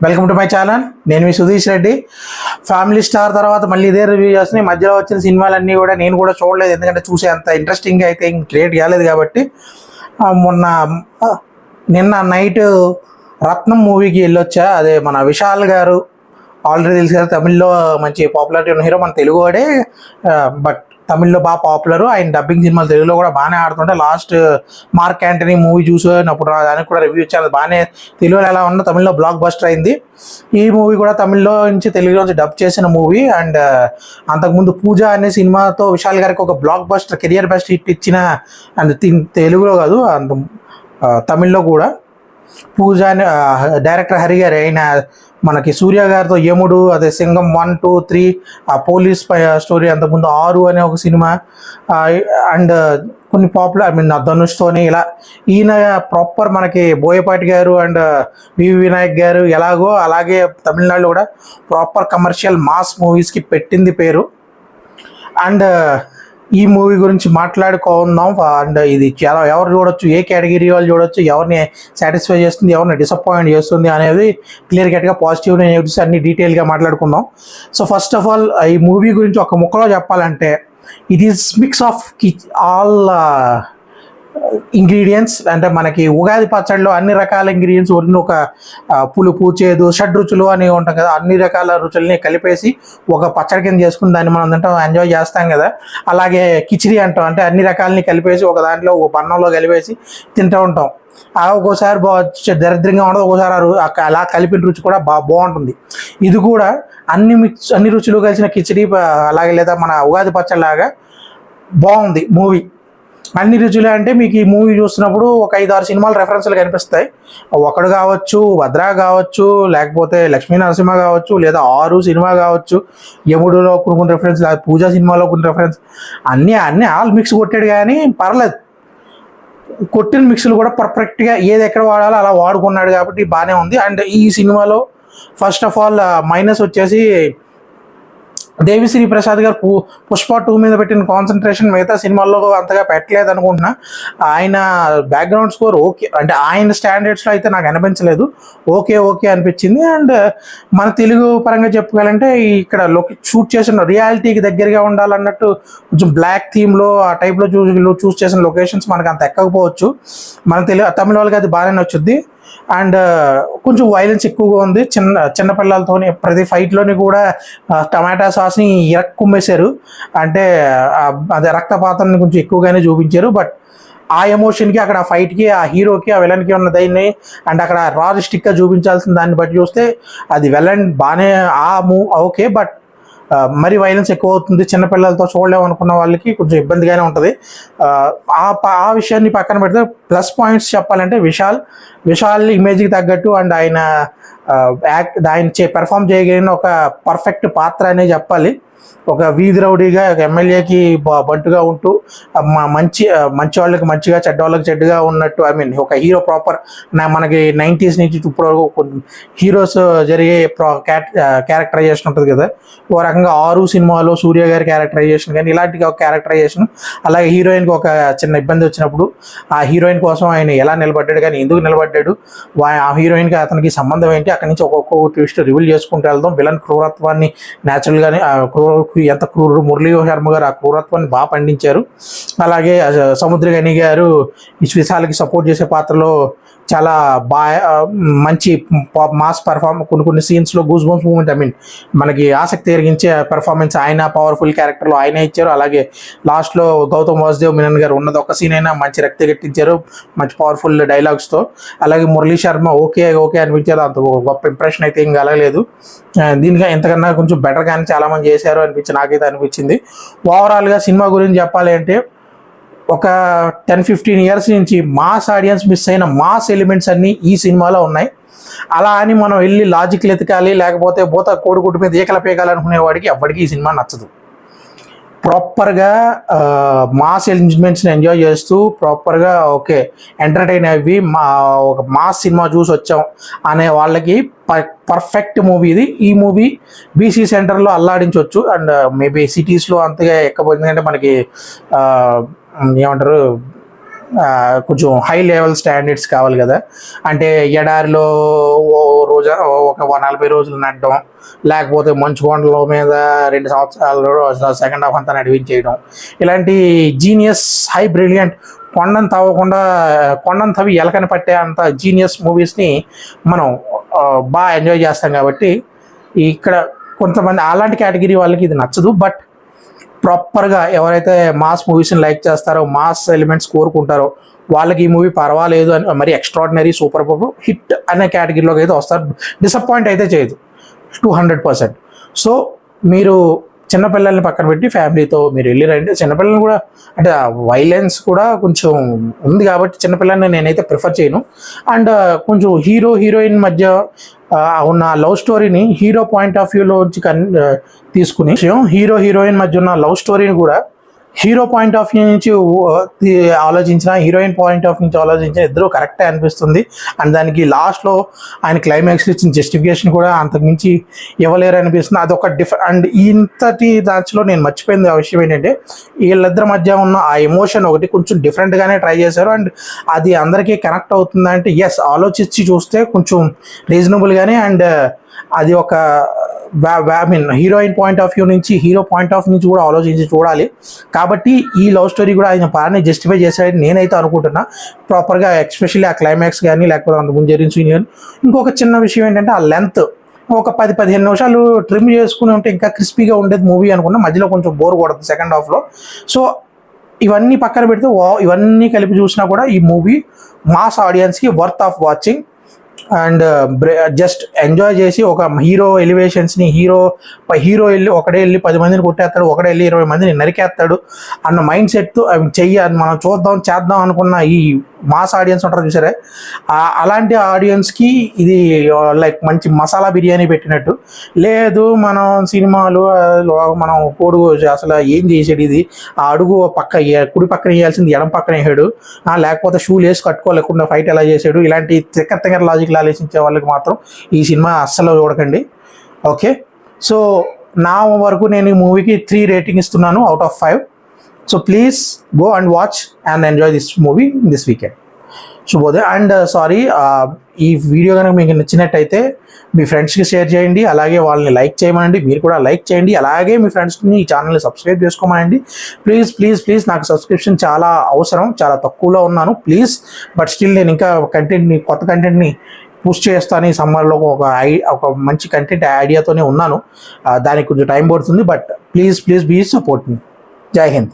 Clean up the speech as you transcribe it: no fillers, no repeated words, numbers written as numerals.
Welcome to my channel. నేను మీ Sudheesh Reddy. Family star తర్వాత మళ్ళీ ఇదే రివ్యూ చేస్తున్నాయి. మధ్యలో వచ్చిన సినిమాలన్నీ కూడా నేను కూడా చూడలేదు, ఎందుకంటే చూసే అంత ఇంట్రెస్టింగ్గా అయితే క్రియేట్ కాలేదు కాబట్టి. మొన్న నిన్న నైట్ రత్నం మూవీకి వెళ్ళొచ్చా. అదే మన విశాల్ గారు ఆల్రెడీ తెలుసు కదా, తమిళ్లో మంచి పాపులారిటీ ఉన్న హీరో, మన తెలుగు వాడే. బట్ తమిళ్లో బాగా పాపులర్. ఆయన డబ్బింగ్ సినిమాలు తెలుగులో కూడా బాగానే ఆడుతుంటే లాస్ట్ మార్క్ యాంటనీ మూవీ చూసినప్పుడు దానికి కూడా రివ్యూ ఇచ్చాను. బాగానే తెలుగులో ఎలా ఉన్నా తమిళ్లో బ్లాక్ బస్టర్ అయింది. ఈ మూవీ కూడా తమిళ్లో నుంచి తెలుగులో నుంచి డబ్ చేసిన మూవీ. అండ్ అంతకుముందు పూజ అనే సినిమాతో విశాల్ గారికి ఒక block buster career best hit ఇచ్చిన, అండ్ తెలుగులో కాదు అంత తమిళ్లో కూడా. పూజ అని డైరెక్టర్ హరి గారు, అయిన మనకి సూర్య గారితో యముడు, అదే సింగం 1, 2, 3, ఆ పోలీస్ స్టోరీ, అంతకుముందు 6 అనే ఒక సినిమా, అండ్ కొన్ని పాపులర్ ధనుష్తోని ఇలా. ఈయన ప్రాపర్ మనకి బోయపాటి గారు అండ్ వివి వినాయక్ గారు ఎలాగో అలాగే తమిళనాడులో కూడా ప్రాపర్ కమర్షియల్ మాస్ మూవీస్కి పెట్టింది పేరు. అండ్ ఈ మూవీ గురించి మాట్లాడుకుందాం. అండ్ ఇది చాలా ఎవరు చూడొచ్చు, ఏ కేటగిరీ వాళ్ళు చూడొచ్చు, ఎవరిని సాటిస్ఫై చేస్తుంది, ఎవరిని డిసప్పాయింట్ చేస్తుంది అనేది క్లియర్ కట్గా పాజిటివ్ నెగటివ్స్ అన్ని డీటెయిల్గా మాట్లాడుకుందాం. సో ఫస్ట్ ఆఫ్ ఆల్ ఈ మూవీ గురించి ఒక ముక్కలో చెప్పాలంటే, it is mix of all ingredients. అంటే మనకి ఉగాది పచ్చడిలో అన్ని రకాల ఇంగ్రీడియంట్స్ ఒక పులుపు, చేదు, షడ్రుచులు అని ఉంటాం కదా, అన్ని రకాల రుచుల్ని కలిపేసి ఒక పచ్చడి కింద చేసుకుని దాన్ని మనం తింటాం, ఎంజాయ్ చేస్తాం కదా. అలాగే కిచిడి అంటాం, అంటే అన్ని రకాలని కలిపేసి ఒక దాంట్లో ఒక పన్నంలో కలిపేసి తింటూ ఉంటాం. ఒక్కోసారి దరిద్రంగా ఉండదు, ఒక్కోసారి అలా కలిపిన రుచి కూడా బాగుంటుంది. ఇది కూడా అన్ని రుచులు కలిసిన కిచిడి అలాగే, లేదా మన ఉగాది పచ్చడి లాగా బాగుంది మూవీ. అన్ని రుచులు అంటే మీకు ఈ మూవీ చూస్తున్నప్పుడు ఒక 5-6 సినిమాలు రెఫరెన్స్లు కనిపిస్తాయి. ఒకడు కావచ్చు, భద్రా కావచ్చు, లేకపోతే లక్ష్మీ నరసింహ కావచ్చు, లేదా 6 సినిమా కావచ్చు, యముడులో కొన్ని రెఫరెన్స్, పూజ సినిమాలో కొన్ని రెఫరెన్స్, అన్నీ ఆల్ మిక్స్ కొట్టాడు. కానీ పర్లేదు, కొట్టిన మిక్స్లు కూడా పర్ఫెక్ట్గా ఏది ఎక్కడ వాడాలో అలా వాడుకున్నాడు కాబట్టి బాగానే ఉంది. అండ్ ఈ సినిమాలో ఫస్ట్ ఆఫ్ ఆల్ మైనస్ వచ్చేసి దేవిశ్రీ ప్రసాద్ గారు పుష్ప 2 మీద పెట్టిన కాన్సన్ట్రేషన్ మిగతా సినిమాల్లో అంతగా పెట్టలేదు అనుకుంటున్నా. ఆయన బ్యాక్గ్రౌండ్ స్కోర్ ఓకే, అంటే ఆయన స్టాండర్డ్స్లో అయితే నాకు అనిపించలేదు, ఓకే అనిపించింది. అండ్ మన తెలుగు పరంగా చెప్పుకోవాలంటే ఇక్కడ షూట్ చేసిన రియాలిటీకి దగ్గరగా ఉండాలన్నట్టు కొంచెం బ్లాక్ థీమ్లో ఆ టైప్లో చూస్ చేసిన లొకేషన్స్ మనకు అంత ఎక్కకపోవచ్చు. మన తమిళ వాళ్ళకి అది బాగానే నచ్చుద్ది. అండ్ కొంచెం వైలెన్స్ ఎక్కువగా ఉంది. చిన్న పిల్లలతోని ప్రతి ఫైట్లోని కూడా టమాటా సాస్ని ఇరక్కుమ్మేశారు, అంటే అదే రక్తపాతాన్ని కొంచెం ఎక్కువగానే చూపించారు. బట్ ఆ ఎమోషన్కి, అక్కడ ఆ ఫైట్కి, ఆ హీరోకి, ఆ విలన్కి ఉన్న దాన్ని, అండ్ అక్కడ రియలిస్టిక్గా చూపించాల్సిన దాన్ని బట్టి చూస్తే అది వెలన్ బాగానే ఓకే. బట్ మరి వైలెన్స్ ఎక్కువ అవుతుంది, చిన్నపిల్లలతో చూడలేము అనుకున్న వాళ్ళకి కొంచెం ఇబ్బందిగానే ఉంటుంది. ఆ విషయాన్ని పక్కన పెడితే ప్లస్ పాయింట్స్ చెప్పాలంటే విశాల్ ఇమేజ్కి తగ్గట్టు అండ్ ఆయన పెర్ఫామ్ చేయగలిగిన ఒక పర్ఫెక్ట్ పాత్ర అనే చెప్పాలి. ఒక వీధి రౌడీగా, ఒక ఎమ్మెల్యేకి బంటుగా ఉంటూ మంచి వాళ్ళకి మంచిగా, చెడ్డ వాళ్ళకి చెడ్డగా ఉన్నట్టు, ఒక హీరో ప్రాపర్ మనకి 90s నుంచి ఇప్పుడు హీరోస్ జరిగే క్యారెక్టరైజేషన్ ఉంటుంది కదా, ఓ రకంగా 6 సినిమాలో సూర్య గారి క్యారెక్టరైజేషన్ కానీ ఇలాంటి ఒక క్యారెక్టరైజేషన్. అలాగే హీరోయిన్కి ఒక చిన్న ఇబ్బంది వచ్చినప్పుడు ఆ హీరోయిన్ కోసం ఆయన ఎలా నిలబడ్డాడు, కానీ ఎందుకు నిలబడ్డాడు, ఆ హీరోయిన్కి అతనికి సంబంధం ఏంటి, అక్కడి నుంచి ఒక్కొక్క ట్విస్ట్ రివీల్ చేసుకుంటూ వెళ్దాం. విలన్ క్రూరత్వాన్ని న్యాచురల్గానే ఎంత క్రూరుడు మురళీ శర్మ గారు ఆ క్రూరత్వాన్ని బాగా పండించారు. అలాగే సముద్రగని గారు విశాల్కి సపోర్ట్ చేసే పాత్రలో చాలా మంచి మాస్ కొన్ని సీన్స్లో గూస్ బంప్స్ మూమెంట్, మనకి ఆసక్తి కలిగించే పెర్ఫార్మెన్స్ ఆయన పవర్ఫుల్ క్యారెక్టర్లో ఆయనే ఇచ్చారు. అలాగే లాస్ట్లో గౌతమ్ వాసుదేవ్ మీనన్ గారు ఉన్నది ఒక సీన్ అయినా మంచి రక్తి గట్టించారు, మంచి పవర్ఫుల్ డైలాగ్స్తో. అలాగే మురళీ శర్మ ఓకే అనిపించారు, అంత గొప్ప ఇంప్రెషన్ అయితే ఏం కలగలేదు. దీనిగా ఎంతకన్నా కొంచెం బెటర్గానే చాలామంది చేశారు నాకైతే అనిపించింది. ఓవరాల్గా సినిమా గురించి చెప్పాలి అంటే, ఒక 10-15 ఇయర్స్ నుంచి మాస్ ఆడియన్స్ మిస్ అయిన మాస్ ఎలిమెంట్స్ అన్నీ ఈ సినిమాలో ఉన్నాయి. అలా అని మనం వెళ్ళి లాజిక్లు ఎతకాలి, లేకపోతే కోడిగుడ్డు మీద ఏకల పేకాలనుకునేవాడికి ఎవ్వడికి ఈ సినిమా నచ్చదు. ప్రాపర్గా మాస్ ఎలిమెంట్స్ని ఎంజాయ్ చేస్తూ ప్రాపర్గా ఓకే ఎంటర్టైన్ అయ్యి ఒక మాస్ సినిమా చూసి వచ్చాం అనే వాళ్ళకి పర్ఫెక్ట్ మూవీ ఇది. ఈ మూవీ బీసీ సెంటర్లో అల్లాడించవచ్చు. అండ్ మేబీ సిటీస్లో అంతగా ఎక్కబోతుంది అంటే మనకి ఏమంటారు కొంచెం హై లెవెల్ స్టాండర్డ్స్ కావాలి కదా. అంటే ఎడారిలో ఓ రోజు ఒక 40 రోజులు నడడం, లేకపోతే మంచు కొండల మీద 2 సంవత్సరాలు సెకండ్ హాఫ్ అంతా నడిపించేయడం, ఇలాంటి జీనియస్ హై బ్రిలియంట్ కొండను తవ్వి ఎలకని పట్టే అంత జీనియస్ మూవీస్ని మనం బాగా ఎంజాయ్ చేస్తాం. కాబట్టి ఇక్కడ కొంతమంది అలాంటి కేటగిరీ వాళ్ళకి ఇది నచ్చదు. బట్ ప్రాపర్గా ఎవరైతే మాస్ మూవీస్ని లైక్ చేస్తారో, మాస్ ఎలిమెంట్స్ కోరుకుంటారో వాళ్ళకి ఈ మూవీ పర్వాలేదు అని, మరి ఎక్స్ట్రాడినరీ సూపర్ హిట్ అనే కేటగిరీలోకి అయితే వస్తారు. డిసప్పాయింట్ అయితే చేయదు 200%. సో మీరు చిన్నపిల్లల్ని పక్కన పెట్టి ఫ్యామిలీతో మీరు వెళ్ళి రండి. చిన్నపిల్లల్ని కూడా అంటే వైలెన్స్ కూడా కొంచెం ఉంది కాబట్టి చిన్నపిల్లల్ని నేనైతే ప్రిఫర్ చేయను. అండ్ కొంచెం హీరో హీరోయిన్ మధ్య ఉన్న లవ్ స్టోరీని హీరో పాయింట్ ఆఫ్ వ్యూలోంచి తీసుకుని హీరో హీరోయిన్ మధ్య ఉన్న లవ్ స్టోరీని కూడా హీరో పాయింట్ ఆఫ్ వ్యూ నుంచి ఆలోచించిన, హీరోయిన్ పాయింట్ ఆఫ్ నుంచి ఆలోచించిన ఇద్దరు కరెక్టే అనిపిస్తుంది. అండ్ దానికి లాస్ట్లో ఆయన క్లైమాక్స్లో ఇచ్చిన జస్టిఫికేషన్ కూడా అంతకుమించి ఇవ్వలేరు అనిపిస్తుంది. అదొక అండ్ ఇంతటి దాంట్లో నేను మర్చిపోయింది ఆ విషయం ఏంటంటే, వీళ్ళిద్దరి మధ్య ఉన్న ఆ ఎమోషన్ ఒకటి కొంచెం డిఫరెంట్గానే ట్రై చేశారు. అండ్ అది అందరికీ కనెక్ట్ అవుతుందంటే ఎస్, ఆలోచించి చూస్తే కొంచెం రీజనబుల్గానే. అండ్ అది ఒక హీరోయిన్ పాయింట్ ఆఫ్ వ్యూ నుంచి, హీరో పాయింట్ ఆఫ్ నుంచి కూడా ఆలోచించి చూడాలి. కాబట్టి ఈ లవ్ స్టోరీ కూడా ఆయన బాగానే జస్టిఫై చేశాడని నేనైతే అనుకుంటున్నా ప్రాపర్గా. ఎస్పెషల్లీ ఆ క్లైమాక్స్ కానీ, లేకపోతే అంత ముందు జరిగిన సీన్ కానీ. ఇంకొక చిన్న విషయం ఏంటంటే, ఆ లెంత్ ఒక 10-15 నిమిషాలు ట్రిమ్ చేసుకుని ఉంటే ఇంకా క్రిస్పీగా ఉండేది మూవీ అనుకున్నా. మధ్యలో కొంచెం బోర్ కొడుతుంది సెకండ్ హాఫ్లో. సో ఇవన్నీ పక్కన పెడితే ఇవన్నీ కలిపి చూసినా కూడా ఈ మూవీ మాస్ ఆడియన్స్కి worth of watching. And just enjoy చేసి ఒక హీరో ఎలివేషన్స్ని, హీరో వెళ్ళి ఒకడే వెళ్ళి 10 మందిని కొట్టేస్తాడు, ఒకడే వెళ్ళి 20 మందిని నరికేస్తాడు అన్న మైండ్ సెట్తో చెయ్యాలి మనం చేద్దాం అనుకున్న ఈ మాస్ ఆడియన్స్ ఉంటారు చూసారే, అలాంటి ఆడియన్స్కి ఇది లైక్ మంచి మసాలా బిర్యానీ పెట్టినట్టు. లేదు మనం సినిమాలు మనం కొడుకు అసలు ఏం చేసాడు, ఇది ఆ అడుగు కుడి పక్కన వేయాల్సింది ఎడం పక్కన వేసాడు, లేకపోతే షూలు వేసి కట్టుకోలేకుండా ఫైట్ ఎలా చేశాడు, ఇలాంటి తిక్కర లాజిక్లు ఆలోచించే వాళ్ళకి మాత్రం ఈ సినిమా అస్సలు చూడకండి. ఓకే, సో నా వరకు నేను ఈ మూవీకి 3 రేటింగ్ ఇస్తున్నాను out of 5. So please go and watch and enjoy this movie this weekend. శుభోదయం. అండ్ సారీ, ఈ వీడియో కనుక మీకు నచ్చినట్టయితే మీ ఫ్రెండ్స్కి షేర్ చేయండి, అలాగే వాళ్ళని లైక్ చేయమనండి. మీరు కూడా లైక్ చేయండి, అలాగే మీ ఫ్రెండ్స్ని ఈ ఛానల్ని సబ్స్క్రైబ్ చేసుకోమనండి. ప్లీజ్ నాకు సబ్స్క్రిప్షన్ చాలా అవసరం, చాలా తక్కువలో ఉన్నాను ప్లీజ్. బట్ స్టిల్ నేను ఇంకా కొత్త కంటెంట్ని పుష్ చేస్తాను. ఈ సమ్మర్లో ఒక మంచి కంటెంట్ ఐడియాతోనే ఉన్నాను. దానికి కొంచెం టైం పడుతుంది. బట్ ప్లీజ్ బీ సపోర్ట్ మీ. జై హింద్.